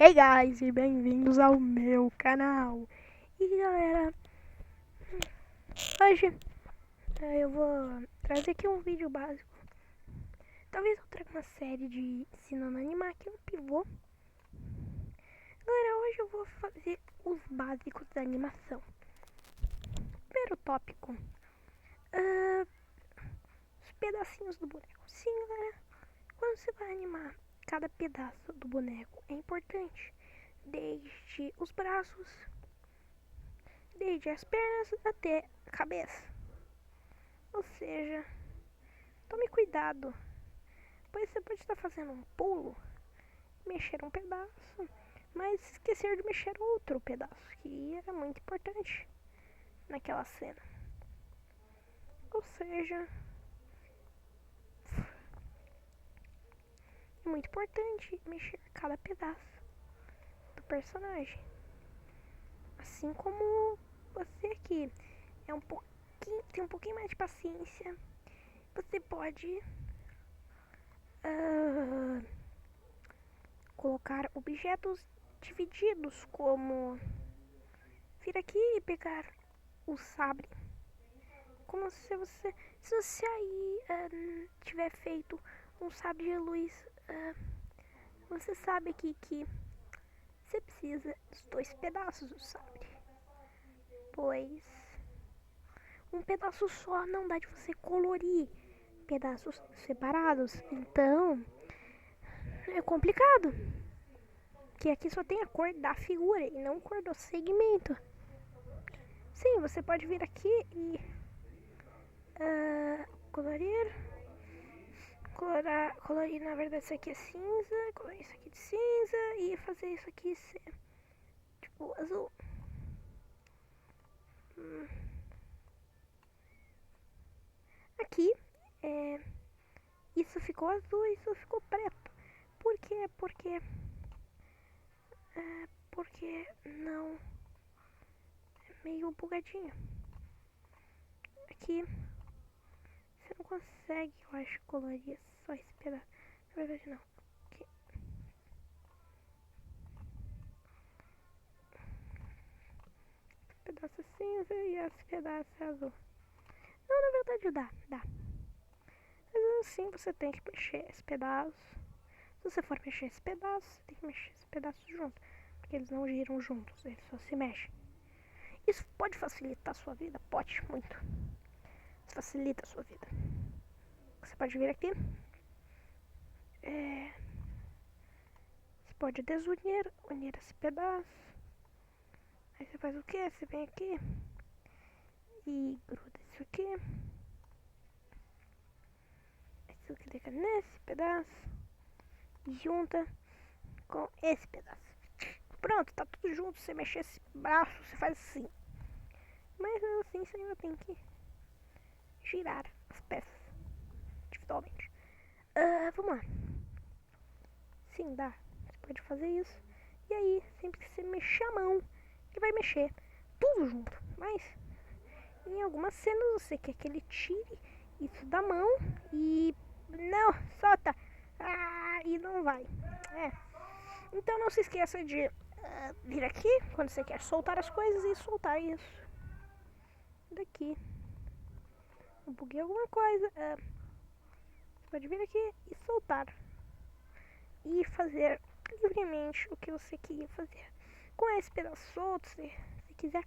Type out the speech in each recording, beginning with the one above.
Hey guys, e bem-vindos ao meu canal. E galera, hoje eu vou trazer aqui um vídeo básico. Talvez eu traga uma série de ensinando a animar aqui no pivô. Galera, hoje eu vou fazer os básicos da animação. Primeiro tópico, os pedacinhos do boneco. Sim, galera, quando você vai animar cada pedaço do boneco é importante, desde os braços, desde as pernas até a cabeça. Ou seja, tome cuidado, pois você pode estar fazendo um pulo, mexer um pedaço, mas esquecer de mexer outro pedaço, que era muito importante naquela cena. Ou seja, é muito importante mexer cada pedaço do personagem. Assim como você aqui tem um pouquinho mais de paciência, você pode colocar objetos divididos, como vir aqui e pegar o sabre. Como se você aí tiver feito um sabre de luz, você sabe aqui que você precisa dos 2 pedaços do sabre, pois um pedaço só não dá de você colorir pedaços separados, então é complicado, que aqui só tem a cor da figura e não a cor do segmento. Sim, você pode vir aqui e colorir, na verdade isso aqui é cinza, colorir isso aqui de cinza e fazer isso aqui ser tipo azul. Aqui isso ficou azul e isso ficou preto. Por quê? Porque não é meio bugadinho. Aqui você não consegue, eu acho, colorir só esse pedaço. Na verdade não. Aqui. Esse pedaço é cinza e esse pedaço é azul. Não, na verdade dá. Mas assim você tem que mexer esse pedaço. Se você for mexer esse pedaço, você tem que mexer esse pedaço junto. Porque eles não giram juntos, eles só se mexem. Isso pode facilitar a sua vida? Pode, muito. Isso facilita a sua vida. Você pode vir aqui. Você pode unir esse pedaço. Aí você faz o que? Você vem aqui e gruda isso aqui. Aí você clica nesse pedaço e junta com esse pedaço. Pronto, tá tudo junto. Você mexer esse braço, você faz assim. Mas assim você ainda tem que girar as peças individualmente. Vamos lá. Sim, dá. Você pode fazer isso. E aí, sempre que você mexer a mão, ele vai mexer tudo junto. Mas em algumas cenas você quer que ele tire isso da mão e não, solta. E não vai. Então não se esqueça de vir aqui quando você quer soltar as coisas e soltar isso daqui. Eu buguei alguma coisa. Você pode vir aqui e soltar e fazer livremente o que você queria fazer. Com esse pedaço solto, se quiser,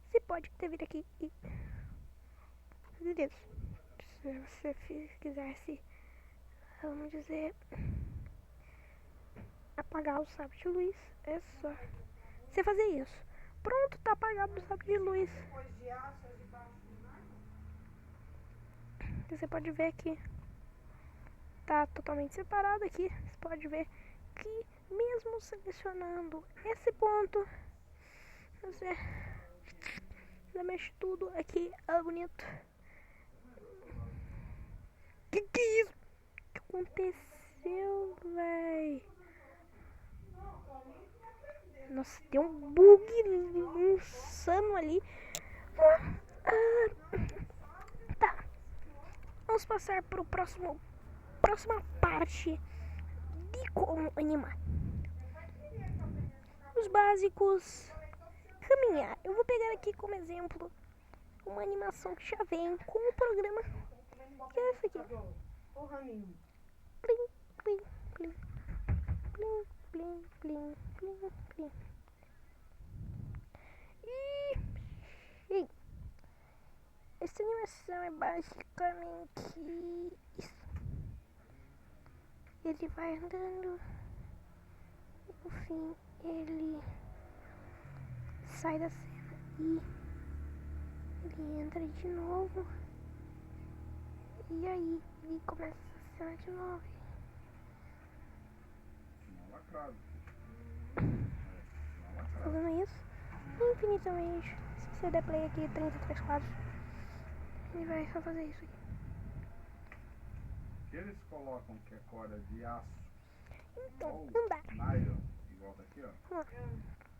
você pode até vir aqui e fazer isso. Se você quisesse, vamos dizer, apagar o sabre de luz, é só você fazer isso. Pronto, tá apagado o sabre de luz. Você pode ver que tá totalmente separado aqui. Você pode ver que mesmo selecionando esse ponto, você mexe tudo aqui, bonito. Que é isso? O que aconteceu, véi? Nossa, tem um bug insano ali. Tá. Vamos passar pro próxima parte de como animar. básicos. Caminhar. Eu vou pegar aqui como exemplo uma animação que já vem com o programa. Que é essa aqui. Plim, plim, plim. Plim, plim, plim, plim, plim. E essa animação é basicamente isso. Ele vai andando. No fim, ele sai da cena e ele entra de novo. E aí, ele começa a cena de novo. Fazendo isso infinitamente. Se você der play aqui 33 quadros, ele vai só fazer isso aqui. Que eles colocam que é corda de aço. Então, não dá. Nylon, igual daqui, ó.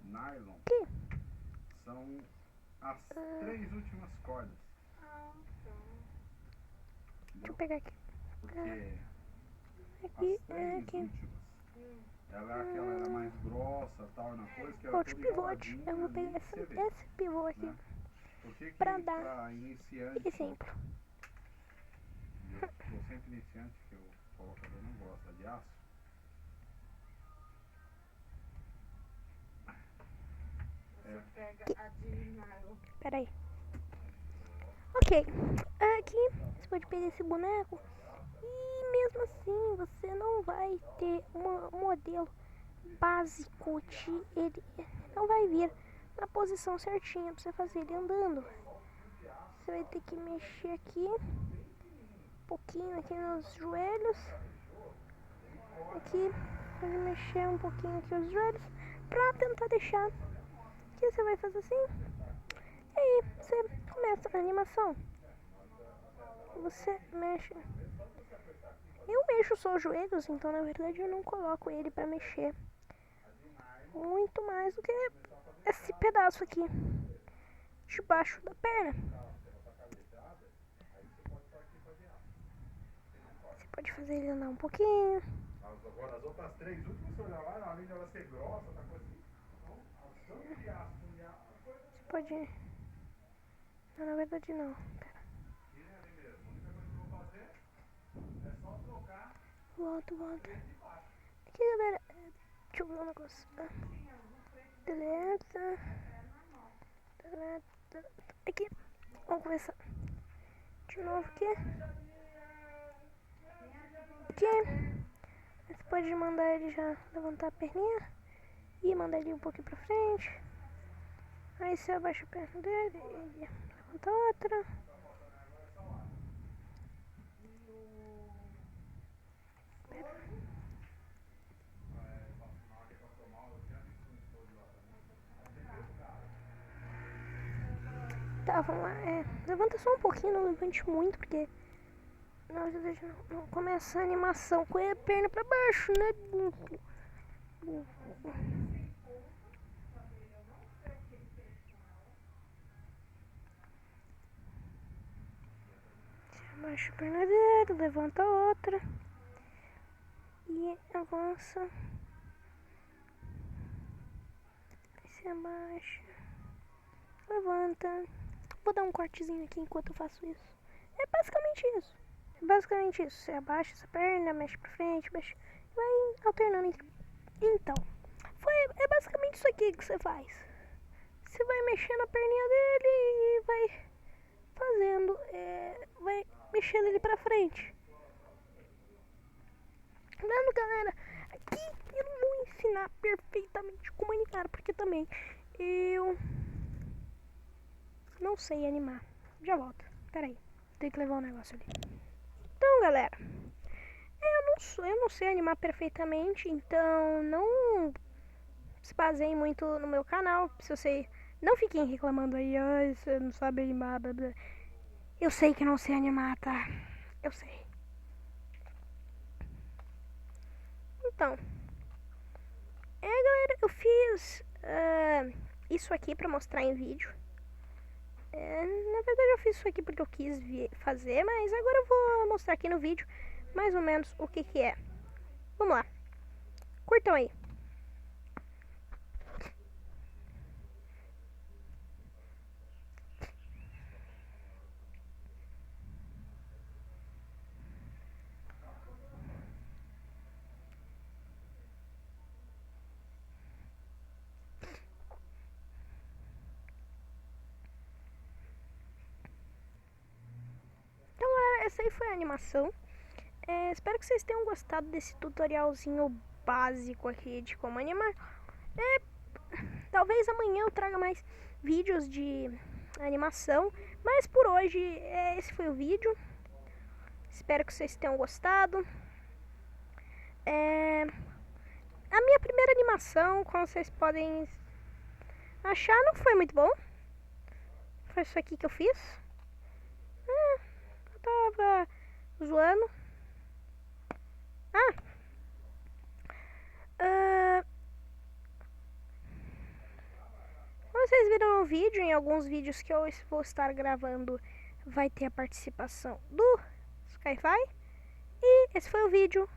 Nylon. Aqui. São as 3 últimas cordas. Deixa eu pegar aqui. Porque Aqui, as 3 aqui. últimas, ela é aquela era mais grossa, tal, na coisa que era Outro toda pivote. enroladinha Eu vou ali, pegar você vê, esse pivô aqui. né? Por que Pra dar pra iniciante, exemplo. eu sou sempre iniciante, que o colocador não gosta de aço. Pega a de nylon. Pera aí. Ok. Aqui você pode pegar esse boneco. E mesmo assim você não vai ter um modelo básico de ele. Não vai vir na posição certinha pra você fazer ele andando. Você vai ter que mexer aqui. Um pouquinho aqui nos joelhos. Aqui. Pode mexer um pouquinho aqui os joelhos. Pra tentar deixar. Que você vai fazer assim. E aí você começa a animação. Você mexe. Eu mexo só os joelhos, então na verdade eu não coloco ele pra mexer muito mais do que esse pedaço aqui debaixo da perna. Você pode fazer ele andar um pouquinho. Agora as outras 3 últimas, você olha lá, além dela ser grossa, tá coisa assim. Você pode. Não, na verdade não. Pera. Volta. Aqui, galera. Deixa eu ver um negócio. Deleta. Aqui. Vamos começar. De novo aqui. Aqui. Você pode mandar ele já levantar a perninha. E mandar ele um pouquinho pra frente. Aí você abaixa a perna dele e levanta outra. Tá, vamos lá. Levanta só um pouquinho, não levante muito, porque na verdade não começa a animação com a perna pra baixo, né? Você abaixa a perna dele, levanta outra. E avança. Você abaixa. Levanta. Vou dar um cortezinho aqui enquanto eu faço isso. É basicamente isso. Você abaixa essa perna, mexe pra frente, mexe. Vai alternando entre. Então, é basicamente isso aqui que você faz. Você vai mexendo a perninha dele e vai fazendo. Vai mexendo ele pra frente. Lembrando, galera, aqui eu não vou ensinar perfeitamente como animar, porque também eu não sei animar. Já volto. Pera aí. Tem que levar um negócio ali. Então, galera, eu não sei animar perfeitamente, então não se baseiem muito no meu canal. Se você não fiquem reclamando aí, ai, você não sabe animar, blá, blá. Eu sei que não sei animar, tá? Eu sei. Então, galera, eu fiz isso aqui pra mostrar em vídeo. Na verdade eu fiz isso aqui porque eu quis fazer, mas agora eu vou mostrar aqui no vídeo mais ou menos o que é. Vamos lá. Curtam aí. essa aí foi a animação. Espero que vocês tenham gostado desse tutorialzinho básico aqui de como animar. Talvez amanhã eu traga mais vídeos de animação, mas por hoje esse foi o vídeo. Espero que vocês tenham gostado. A minha primeira animação, como vocês podem achar, não foi muito bom. Foi isso aqui que eu fiz. Eu tava zoando. Como vocês viram no vídeo, em alguns vídeos que eu vou estar gravando, vai ter a participação do Skyfy. E esse foi o vídeo.